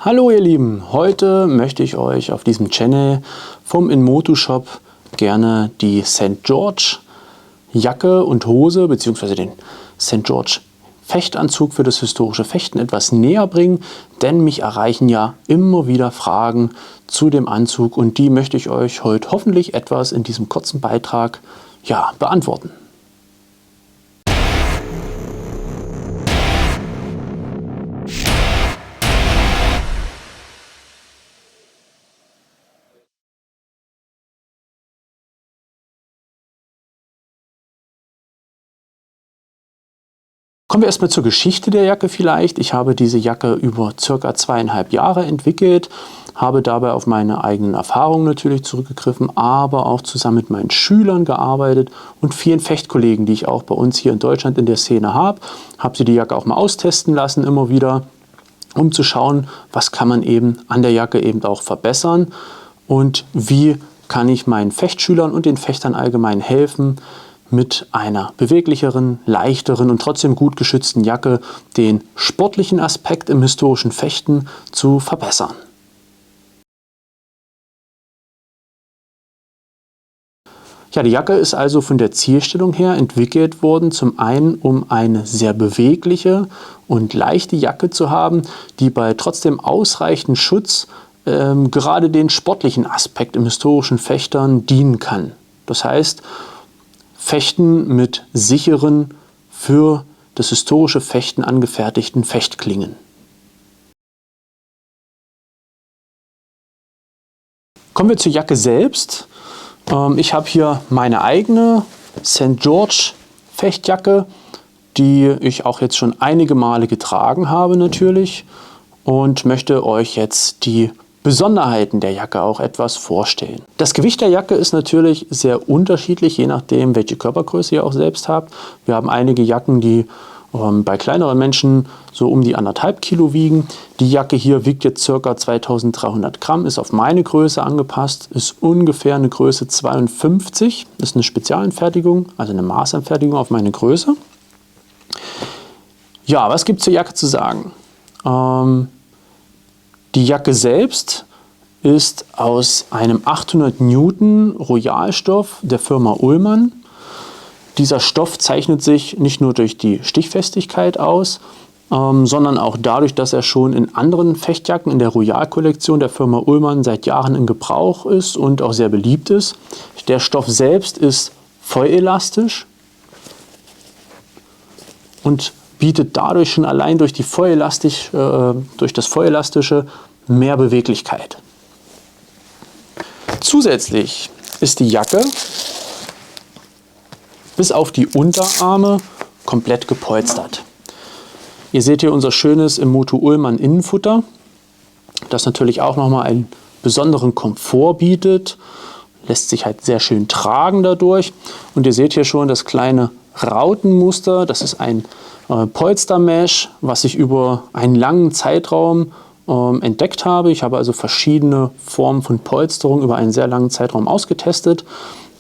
Hallo ihr Lieben, heute möchte ich euch auf diesem Channel vom Inmoto Shop gerne die St. George Jacke und Hose bzw. den St. George Fechtanzug für das historische Fechten etwas näher bringen, denn mich erreichen ja immer wieder Fragen zu dem Anzug und die möchte ich euch heute hoffentlich etwas in diesem kurzen Beitrag beantworten. Kommen wir erstmal zur Geschichte der Jacke vielleicht. Ich habe diese Jacke über ca. 2,5 Jahre entwickelt, habe dabei auf meine eigenen Erfahrungen natürlich zurückgegriffen, aber auch zusammen mit meinen Schülern gearbeitet und vielen Fechtkollegen, die ich auch bei uns hier in Deutschland in der Szene habe. Habe sie die Jacke auch mal austesten lassen, immer wieder, um zu schauen, was kann man eben an der Jacke eben auch verbessern und wie kann ich meinen Fechtschülern und den Fechtern allgemein helfen, mit einer beweglicheren, leichteren und trotzdem gut geschützten Jacke den sportlichen Aspekt im historischen Fechten zu verbessern. Ja, die Jacke ist also von der Zielstellung her entwickelt worden, zum einen um eine sehr bewegliche und leichte Jacke zu haben, die bei trotzdem ausreichend Schutz gerade den sportlichen Aspekt im historischen Fechtern dienen kann. Das heißt, Fechten mit sicheren, für das historische Fechten angefertigten Fechtklingen. Kommen wir zur Jacke selbst. Ich habe hier meine eigene St. George Fechtjacke, die ich auch jetzt schon einige Male getragen habe natürlich und möchte euch jetzt die Besonderheiten der Jacke auch etwas vorstellen. Das Gewicht der Jacke ist natürlich sehr unterschiedlich, je nachdem, welche Körpergröße ihr auch selbst habt. Wir haben einige Jacken, die bei kleineren Menschen so um die 1,5 Kilo wiegen. Die Jacke hier wiegt jetzt ca. 2300 Gramm, ist auf meine Größe angepasst, ist ungefähr eine Größe 52, ist eine Spezialanfertigung, also eine Maßanfertigung auf meine Größe. Ja, was gibt es zur Jacke zu sagen? Die Jacke selbst ist aus einem 800 Newton Royalstoff der Firma Ullmann. Dieser Stoff zeichnet sich nicht nur durch die Stichfestigkeit aus, sondern auch dadurch, dass er schon in anderen Fechtjacken in der Royal-Kollektion der Firma Ullmann seit Jahren in Gebrauch ist und auch sehr beliebt ist. Der Stoff selbst ist vollelastisch und bietet dadurch schon allein durch das Vollelastische mehr Beweglichkeit. Zusätzlich ist die Jacke bis auf die Unterarme komplett gepolstert. Ihr seht hier unser schönes Inmoto Ullmann Innenfutter, das natürlich auch nochmal einen besonderen Komfort bietet, lässt sich halt sehr schön tragen dadurch. Und ihr seht hier schon das kleine Rautenmuster, das ist ein Polstermesh, was ich über einen langen Zeitraum entdeckt habe. Ich habe also verschiedene Formen von Polsterung über einen sehr langen Zeitraum ausgetestet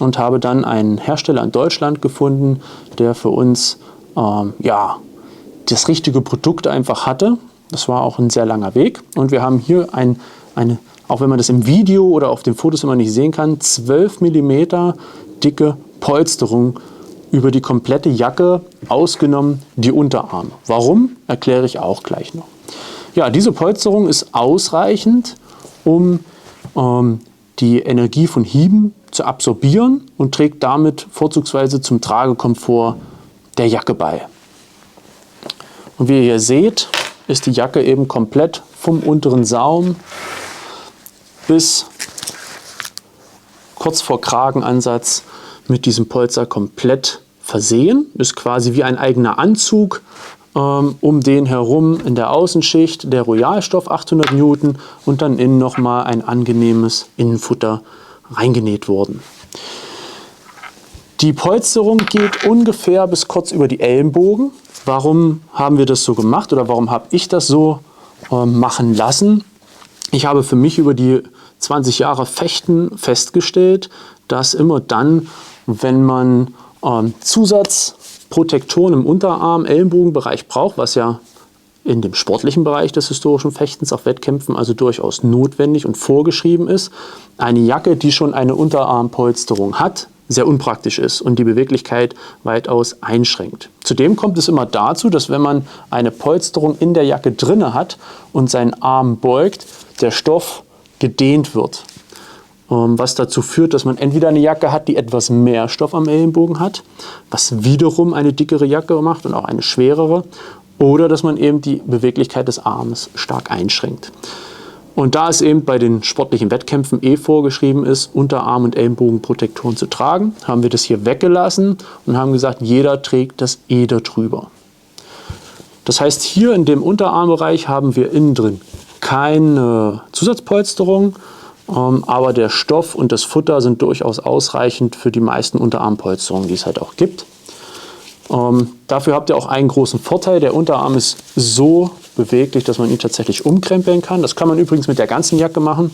und habe dann einen Hersteller in Deutschland gefunden, der für uns das richtige Produkt einfach hatte. Das war auch ein sehr langer Weg und wir haben hier eine, auch wenn man das im Video oder auf den Fotos immer nicht sehen kann, 12 mm dicke Polsterung über die komplette Jacke, ausgenommen die Unterarme. Warum, erkläre ich auch gleich noch. Ja, diese Polsterung ist ausreichend, um die Energie von Hieben zu absorbieren und trägt damit vorzugsweise zum Tragekomfort der Jacke bei. Und wie ihr hier seht, ist die Jacke eben komplett vom unteren Saum bis kurz vor Kragenansatz mit diesem Polster komplett versehen. Ist quasi wie ein eigener Anzug um den herum in der Außenschicht der Royalstoff 800 Newton und dann innen nochmal ein angenehmes Innenfutter reingenäht worden. Die Polsterung geht ungefähr bis kurz über die Ellenbogen. Warum haben wir das so gemacht oder warum habe ich das so machen lassen? Ich habe für mich über die 20 Jahre Fechten festgestellt, dass immer dann, wenn man Zusatzprotektoren im Unterarm, Ellenbogenbereich braucht, was ja in dem sportlichen Bereich des historischen Fechtens auf Wettkämpfen also durchaus notwendig und vorgeschrieben ist. Eine Jacke, die schon eine Unterarmpolsterung hat, sehr unpraktisch ist und die Beweglichkeit weitaus einschränkt. Zudem kommt es immer dazu, dass wenn man eine Polsterung in der Jacke drinne hat und seinen Arm beugt, der Stoff gedehnt wird. Was dazu führt, dass man entweder eine Jacke hat, die etwas mehr Stoff am Ellenbogen hat, was wiederum eine dickere Jacke macht und auch eine schwerere, oder dass man eben die Beweglichkeit des Armes stark einschränkt. Und da es eben bei den sportlichen Wettkämpfen vorgeschrieben ist, Unterarm- und Ellenbogenprotektoren zu tragen, haben wir das hier weggelassen und haben gesagt, jeder trägt das darüber. Das heißt, hier in dem Unterarmbereich haben wir innen drin keine Zusatzpolsterung, aber der Stoff und das Futter sind durchaus ausreichend für die meisten Unterarmpolsterungen, die es halt auch gibt. Dafür habt ihr auch einen großen Vorteil. Der Unterarm ist so beweglich, dass man ihn tatsächlich umkrempeln kann. Das kann man übrigens mit der ganzen Jacke machen.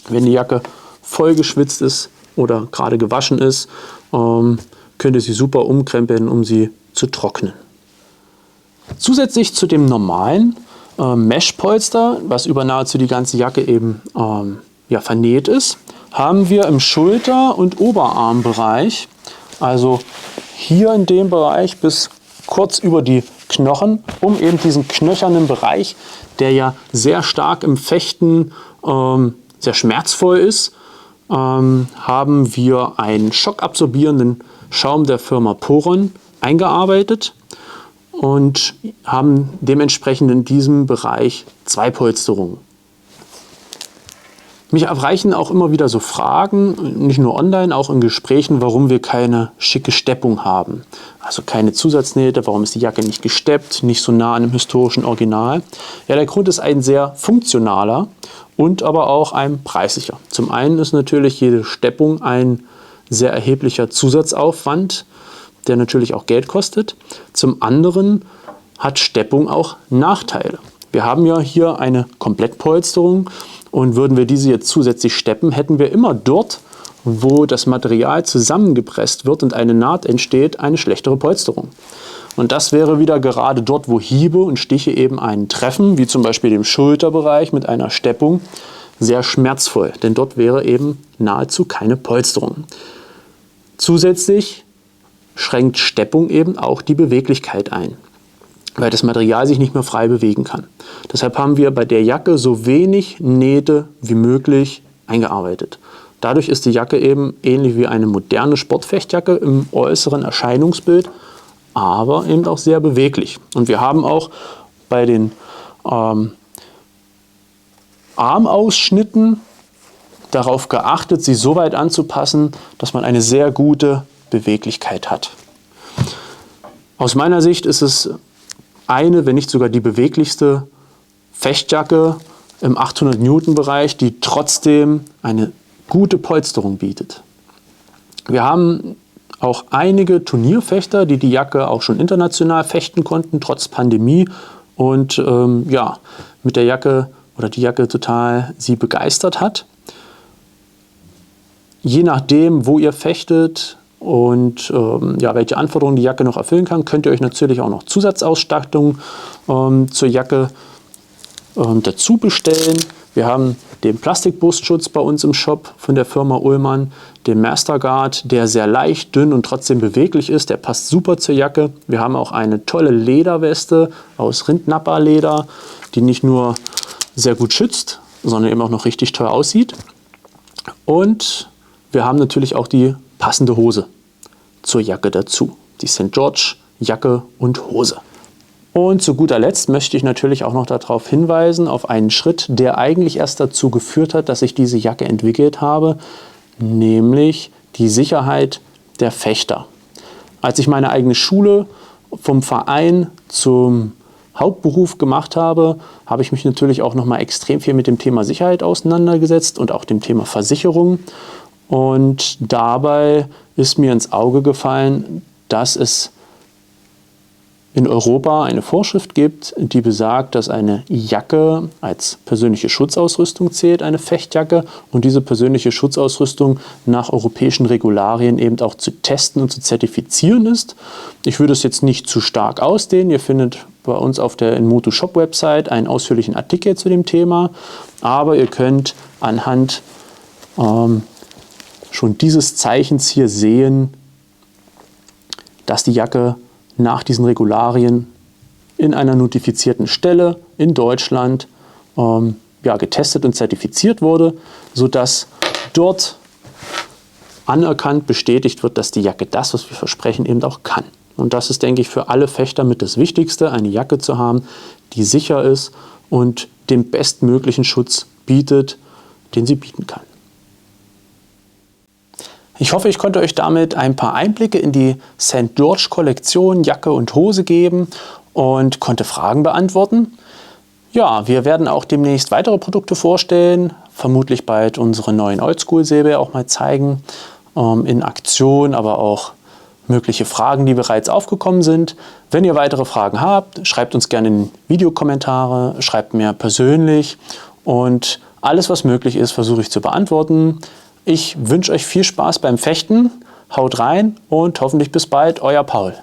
Wenn die Jacke voll geschwitzt ist oder gerade gewaschen ist, könnt ihr sie super umkrempeln, um sie zu trocknen. Zusätzlich zu dem normalen Mesh-Polster, was über nahezu die ganze Jacke eben vernäht ist, haben wir im Schulter- und Oberarmbereich, also hier in dem Bereich bis kurz über die Knochen, um eben diesen knöchernen Bereich, der ja sehr stark im Fechten sehr schmerzvoll ist, haben wir einen schockabsorbierenden Schaum der Firma Poron eingearbeitet und haben dementsprechend in diesem Bereich 2 Polsterungen. Mich erreichen auch immer wieder so Fragen, nicht nur online, auch in Gesprächen, warum wir keine schicke Steppung haben. Also keine Zusatznähte, warum ist die Jacke nicht gesteppt, nicht so nah an einem historischen Original. Ja, der Grund ist ein sehr funktionaler und aber auch ein preislicher. Zum einen ist natürlich jede Steppung ein sehr erheblicher Zusatzaufwand, der natürlich auch Geld kostet. Zum anderen hat Steppung auch Nachteile. Wir haben ja hier eine Komplettpolsterung. Und würden wir diese jetzt zusätzlich steppen, hätten wir immer dort, wo das Material zusammengepresst wird und eine Naht entsteht, eine schlechtere Polsterung. Und das wäre wieder gerade dort, wo Hiebe und Stiche eben einen treffen, wie zum Beispiel dem Schulterbereich mit einer Steppung, sehr schmerzvoll. Denn dort wäre eben nahezu keine Polsterung. Zusätzlich schränkt Steppung eben auch die Beweglichkeit ein, weil das Material sich nicht mehr frei bewegen kann. Deshalb haben wir bei der Jacke so wenig Nähte wie möglich eingearbeitet. Dadurch ist die Jacke eben ähnlich wie eine moderne Sportfechtjacke im äußeren Erscheinungsbild, aber eben auch sehr beweglich. Und wir haben auch bei den Armausschnitten darauf geachtet, sie so weit anzupassen, dass man eine sehr gute Beweglichkeit hat. Aus meiner Sicht ist es eine, wenn nicht sogar die beweglichste Fechtjacke im 800 Newton Bereich, die trotzdem eine gute Polsterung bietet. Wir haben auch einige Turnierfechter, die die Jacke auch schon international fechten konnten, trotz Pandemie und mit der Jacke oder die Jacke total sie begeistert hat. Je nachdem, wo ihr fechtet und welche Anforderungen die Jacke noch erfüllen kann, könnt ihr euch natürlich auch noch Zusatzausstattung zur Jacke dazu bestellen. Wir haben den Plastikbrustschutz bei uns im Shop von der Firma Ullmann, den Masterguard, der sehr leicht, dünn und trotzdem beweglich ist. Der passt super zur Jacke. Wir haben auch eine tolle Lederweste aus Rindnappa-Leder, die nicht nur sehr gut schützt, sondern eben auch noch richtig toll aussieht. Und wir haben natürlich auch die passende Hose zur Jacke dazu. Die St. George Jacke und Hose. Und zu guter Letzt möchte ich natürlich auch noch darauf hinweisen, auf einen Schritt, der eigentlich erst dazu geführt hat, dass ich diese Jacke entwickelt habe, nämlich die Sicherheit der Fechter. Als ich meine eigene Schule vom Verein zum Hauptberuf gemacht habe, habe ich mich natürlich auch noch mal extrem viel mit dem Thema Sicherheit auseinandergesetzt und auch dem Thema Versicherung. Und dabei ist mir ins Auge gefallen, dass es in Europa eine Vorschrift gibt, die besagt, dass eine Jacke als persönliche Schutzausrüstung zählt, eine Fechtjacke, und diese persönliche Schutzausrüstung nach europäischen Regularien eben auch zu testen und zu zertifizieren ist. Ich würde es jetzt nicht zu stark ausdehnen. Ihr findet bei uns auf der Inmoto Shop Website einen ausführlichen Artikel zu dem Thema. Aber ihr könnt anhand schon dieses Zeichens hier sehen, dass die Jacke nach diesen Regularien in einer notifizierten Stelle in Deutschland getestet und zertifiziert wurde, sodass dort anerkannt bestätigt wird, dass die Jacke das, was wir versprechen, eben auch kann. Und das ist, denke ich, für alle Fechter mit das Wichtigste, eine Jacke zu haben, die sicher ist und den bestmöglichen Schutz bietet, den sie bieten kann. Ich hoffe, ich konnte euch damit ein paar Einblicke in die St. George Kollektion Jacke und Hose geben und konnte Fragen beantworten. Ja, wir werden auch demnächst weitere Produkte vorstellen, vermutlich bald unsere neuen Oldschool-Säbel auch mal zeigen, in Aktion, aber auch mögliche Fragen, die bereits aufgekommen sind. Wenn ihr weitere Fragen habt, schreibt uns gerne in Videokommentare, schreibt mir persönlich und alles, was möglich ist, versuche ich zu beantworten. Ich wünsche euch viel Spaß beim Fechten, haut rein und hoffentlich bis bald, euer Paul.